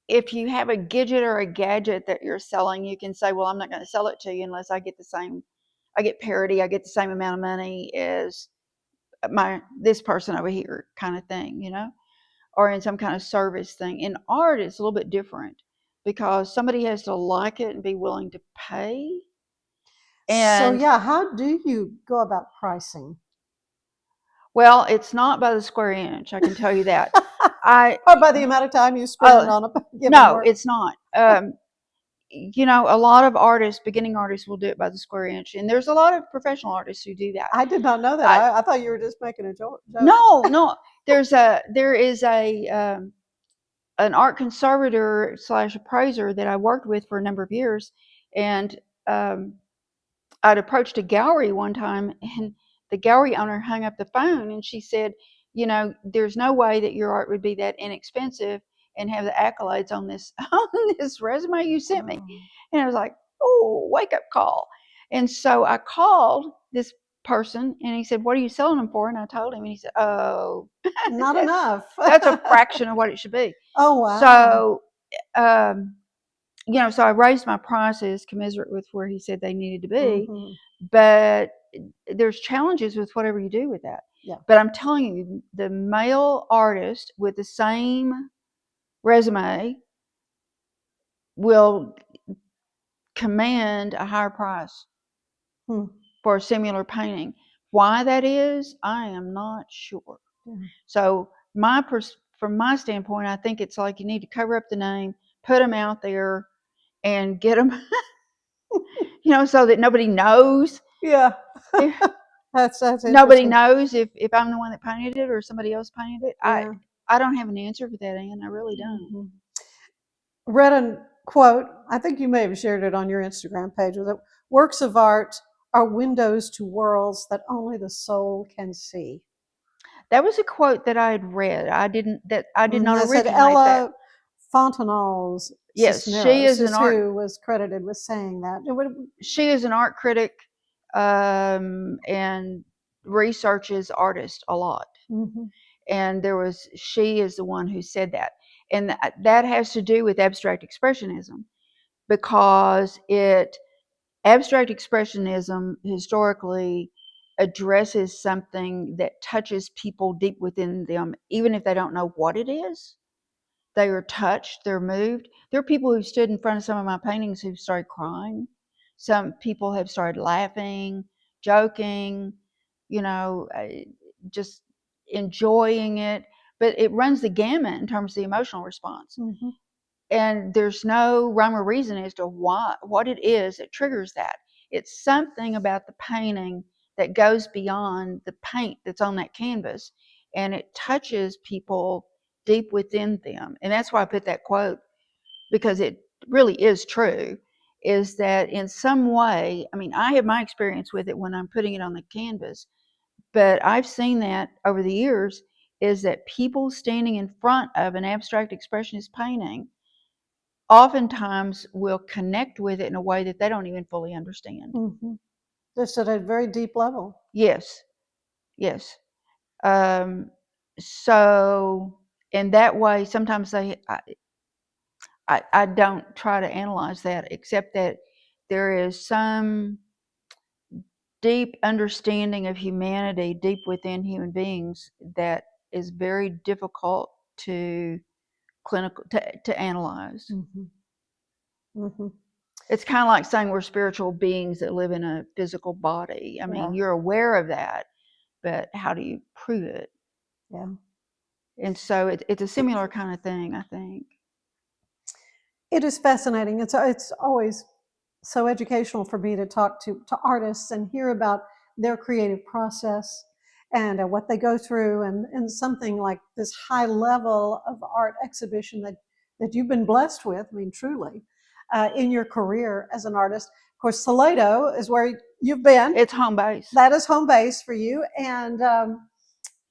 if you have a gadget or a gadget that you're selling, you can say, well, I'm not going to sell it to you unless I get I get parity, I get the same amount of money as this person over here, kind of thing, or in some kind of service thing. In art, it's a little bit different because somebody has to like it and be willing to pay. So yeah, how do you go about pricing? Well, it's not by the square inch, I can tell you that. Or by the amount of time you spend on a given no, work? it's not. A lot of artists, beginning artists, will do it by the square inch, and there's a lot of professional artists who do that. I did not know that. I thought you were just making a joke. No. There is an art conservator / appraiser that I worked with for a number of years, and I'd approached a gallery one time, and the gallery owner hung up the phone, and she said, there's no way that your art would be that inexpensive and have the accolades on this resume you sent me. And I was like, oh, wake up call. And so I called this person, and he said, what are you selling them for? And I told him, and he said, oh, not enough. That's a fraction of what it should be. Oh, wow. So, so I raised my prices commensurate with where he said they needed to be. But there's challenges with whatever you do with that. Yeah. But I'm telling you, the male artist with the same resume will command a higher price for a similar painting. Why that is, I am not sure. So from my standpoint, I think it's like you need to cover up the name, put them out there, and get them, so that nobody knows. Yeah. That's nobody knows if I'm the one that painted it or somebody else painted it. Yeah. I don't have an answer for that, Ann. I really don't. Read a quote, I think you may have shared it on your Instagram page, that works of art are windows to worlds that only the soul can see. That was a quote that I had read. I did not originate Ella that. Fontenot's Yes, she is who was credited with saying that. She is an art critic and researches artists a lot. And she is the one who said that. And that has to do with abstract expressionism, because abstract expressionism historically addresses something that touches people deep within them, even if they don't know what it is. They are touched, they're moved. There are people who stood in front of some of my paintings who started crying. Some people have started laughing, joking, just enjoying it. But it runs the gamut in terms of the emotional response. And there's no rhyme or reason as to what it is that triggers that. It's something about the painting that goes beyond the paint that's on that canvas, and it touches people deep within them. And that's why I put that quote, because it really is true, is that in some way, I have my experience with it when I'm putting it on the canvas, but I've seen that over the years, is that people standing in front of an abstract expressionist painting oftentimes will connect with it in a way that they don't even fully understand. Just at a very deep level. Yes. So in that way, sometimes I don't try to analyze that, except that there is some deep understanding of humanity deep within human beings that is very difficult to analyze. It's kind of like saying we're spiritual beings that live in a physical body. You're aware of that, but how do you prove it? Yeah. And so it's a similar kind of thing, I think. It is fascinating. It's always so educational for me to talk to artists and hear about their creative process and what they go through, and something like this high level of art exhibition that you've been blessed with, I mean, truly, in your career as an artist. Of course, Salado is where you've been. It's home base. That is home base for you, and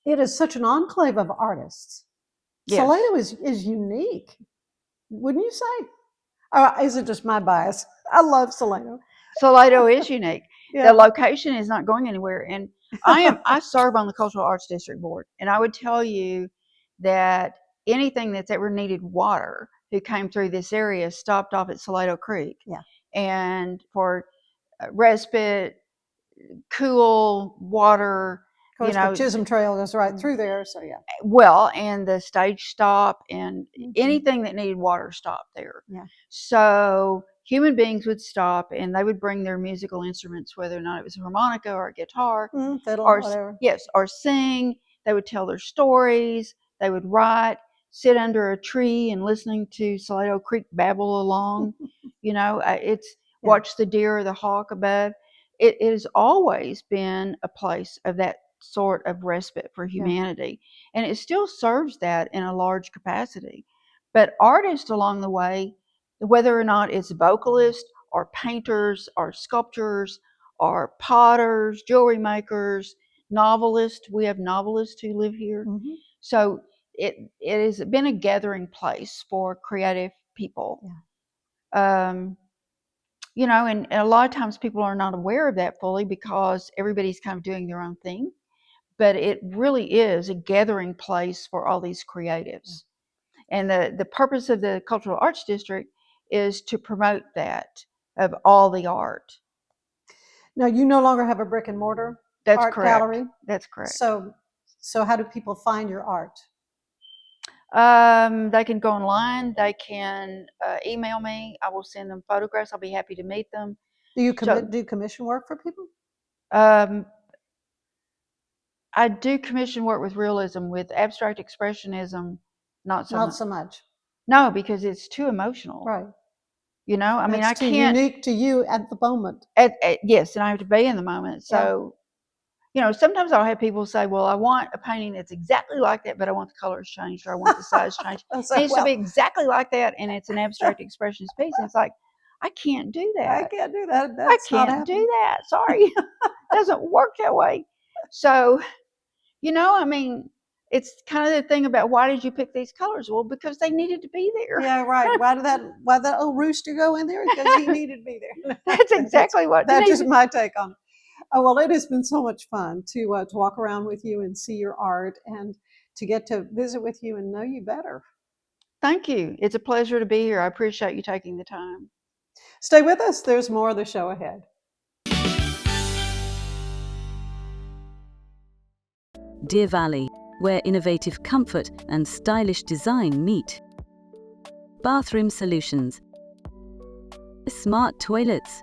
it is such an enclave of artists. Yes. Salado is unique, wouldn't you say? Or is it just my bias? I love Salado. Salado is unique. Yeah. The location is not going anywhere. And I serve on the Cultural Arts District Board, and I would tell you that anything that's ever needed water who came through this area stopped off at Salado Creek. Yeah. And for respite, cool water. Of course, the Chisholm Trail goes right through there, so yeah. Well, and the stage stop and anything that needed water stopped there. Yeah. So human beings would stop and they would bring their musical instruments, whether or not it was a harmonica or a guitar, fiddle, or whatever. Yes, or sing. They would tell their stories. They would write, sit under a tree and listening to Salado Creek babble along. Watch the deer or the hawk above. It has always been a place of that sort of respite for humanity, and it still serves that in a large capacity. But artists along the way, whether or not it's vocalists or painters or sculptors or potters, jewelry makers, novelists, we have novelists who live here. So it has been a gathering place for creative people. And a lot of times people are not aware of that fully because everybody's kind of doing their own thing. But it really is a gathering place for all these creatives. And the purpose of the Cultural Arts District is to promote that of all the art. Now, you no longer have a brick and mortar art gallery? That's correct. So how do people find your art? They can go online. They can email me. I will send them photographs. I'll be happy to meet them. Do you do commission work for people? I do commission work with realism. With abstract expressionism, not so much. No, because it's too emotional. Right. I mean, it's I too can't. Unique to you at the moment. Yes, and I have to be in the moment. So, sometimes I'll have people say, "Well, I want a painting that's exactly like that, but I want the colors changed, or I want the size changed. It needs to be exactly like that, and it's an abstract expressionist piece." And it's like, I can't do that. I can't do that. I can't do that. Sorry, it doesn't work that way. So, I mean, it's kind of the thing about why did you pick these colors? Well, because they needed to be there. Yeah, right. Why did that old rooster go in there? Because he needed to be there. That's exactly what. That's just my take on it. Oh, well, it has been so much fun to walk around with you and see your art and to get to visit with you and know you better. Thank you. It's a pleasure to be here. I appreciate you taking the time. Stay with us. There's more of the show ahead. Deer Valley, where innovative comfort and stylish design meet. Bathroom solutions. Smart toilets.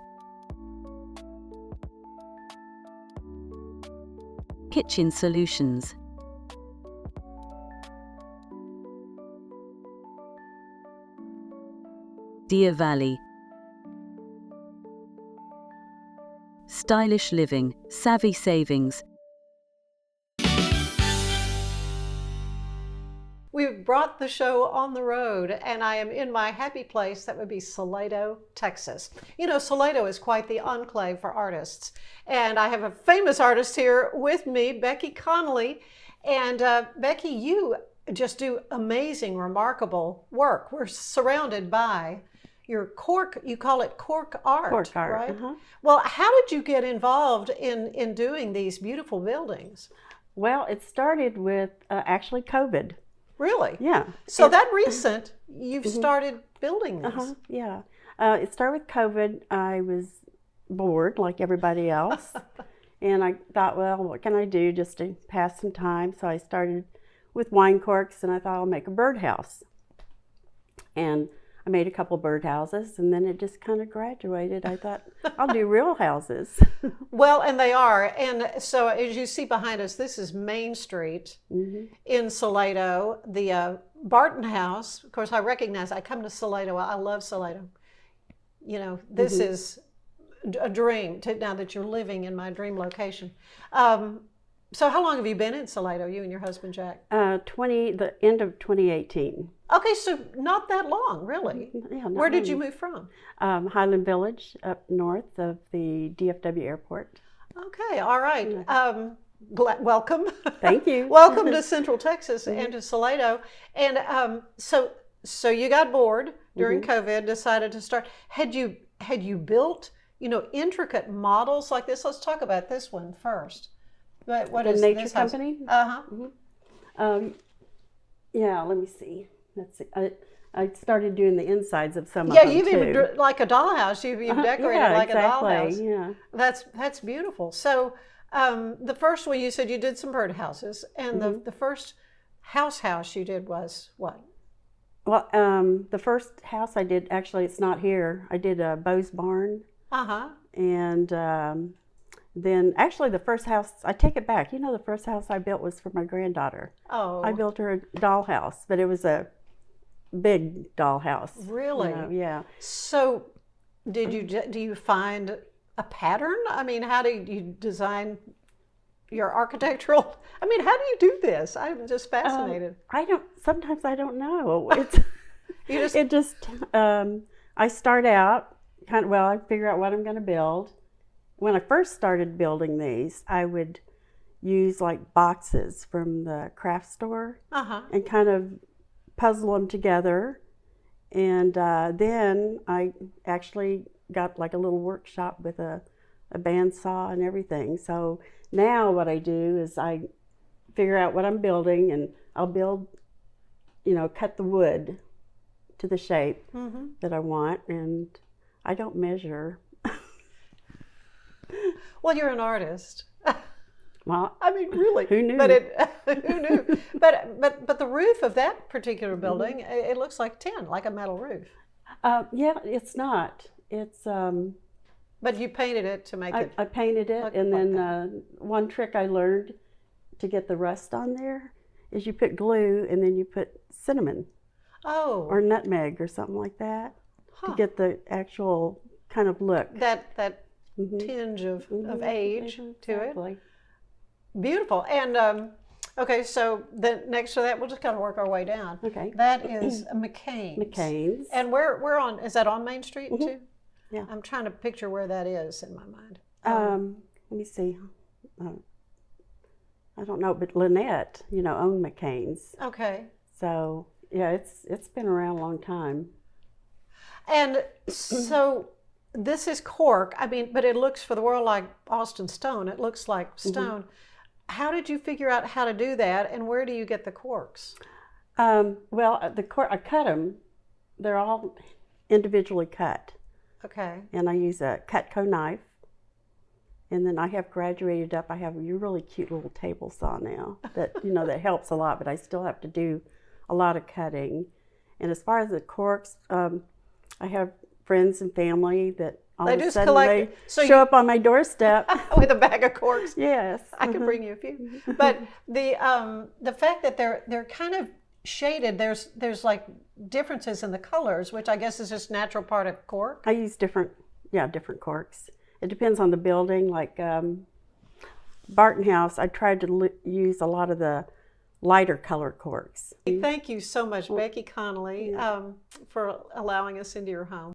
Kitchen solutions. Deer Valley. Stylish living, savvy savings. We've brought the show on the road, and I am in my happy place. That would be Salado, Texas. Salado is quite the enclave for artists. And I have a famous artist here with me, Becky Conles. And Becky, you just do amazing, remarkable work. We're surrounded by your cork, you call it cork art, cork art, right? Well, how did you get involved in doing these beautiful buildings? Well, it started with actually COVID. Really? Yeah. So that recent, you've started building this. Yeah. It started with COVID. I was bored like everybody else. And I thought, well, what can I do just to pass some time? So I started with wine corks, and I thought I'll make a birdhouse. And I made a couple birdhouses, and then it just kind of graduated. I thought, I'll do real houses. Well, and they are. And so as you see behind us, this is Main Street in Salado, the Barton House. Of course, I come to Salado. I love Salado. this is a dream now that you're living in my dream location. So how long have you been in Salado, you and your husband, Jack? The end of 2018. Okay, so not that long, really. Yeah. Where did you move from? Highland Village, up north of the DFW airport. Okay, all right. Welcome. Thank you. Welcome to Central Texas and to Salado. And so you got bored during COVID, decided to start. Had you built, intricate models like this? Let's talk about this one first. What the is Nature this Company? Yeah, let me see. Let's see. I started doing the insides of some of them, you've too. even like a dollhouse. You've decorated like a dollhouse. Yeah, that's beautiful. So the first one you said you did some birdhouses, and the first house you did was what? Well, the first house I did, actually, it's not here. I did a Beau's Barn. And then actually the first house, I take it back. The first house I built was for my granddaughter. Oh. I built her a dollhouse, but it was a big dollhouse. Really? Yeah. So do you find a pattern? I mean, how do you design your architectural? I mean, how do you do this? I'm just fascinated. Sometimes I don't know. I start out I figure out what I'm going to build. When I first started building these, I would use like boxes from the craft store and kind of puzzle them together. And then I actually got like a little workshop with a bandsaw and everything. So now what I do is I figure out what I'm building, and I'll build, cut the wood to the shape that I want, and I don't measure. Well, you're an artist. Well, I mean, really. Who knew? Who knew? But the roof of that particular building, it looks like tin, like a metal roof. Yeah, it's not. It's. But you painted it to make it. I painted it, and then one trick I learned to get the rust on there is you put glue and then you put cinnamon. Oh. Or nutmeg or something like that to get the actual kind of look. That tinge of age to it. Beautiful. And okay, so then next to that, we'll just kind of work our way down. Okay. That is McCain's. McCain's. And we're on, is that on Main Street too? Yeah. I'm trying to picture where that is in my mind. Let me see. I don't know, but Lynette, owned McCain's. Okay. So yeah, it's been around a long time. And so this is cork. I mean, but it looks for the world like Austin stone. It looks like stone. How did you figure out how to do that, and where do you get the corks? Well, the cork, I cut them. They're all individually cut. Okay. And I use a Cutco knife. And then I have graduated up. I have a really cute little table saw now that, that helps a lot, but I still have to do a lot of cutting. And as far as the corks, I have friends and family that all of a sudden they show up on my doorstep with a bag of corks. Yes, I can bring you a few. But the fact that they're kind of shaded, there's like differences in the colors, which I guess is just natural part of cork. I use different corks. It depends on the building. Like Barton House, I tried to use a lot of the lighter color corks. Thank you so much, Becky Conles, for allowing us into your home.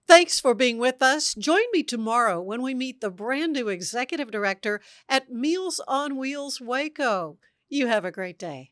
Thanks for being with us. Join me tomorrow when we meet the brand new executive director at Meals on Wheels Waco. You have a great day.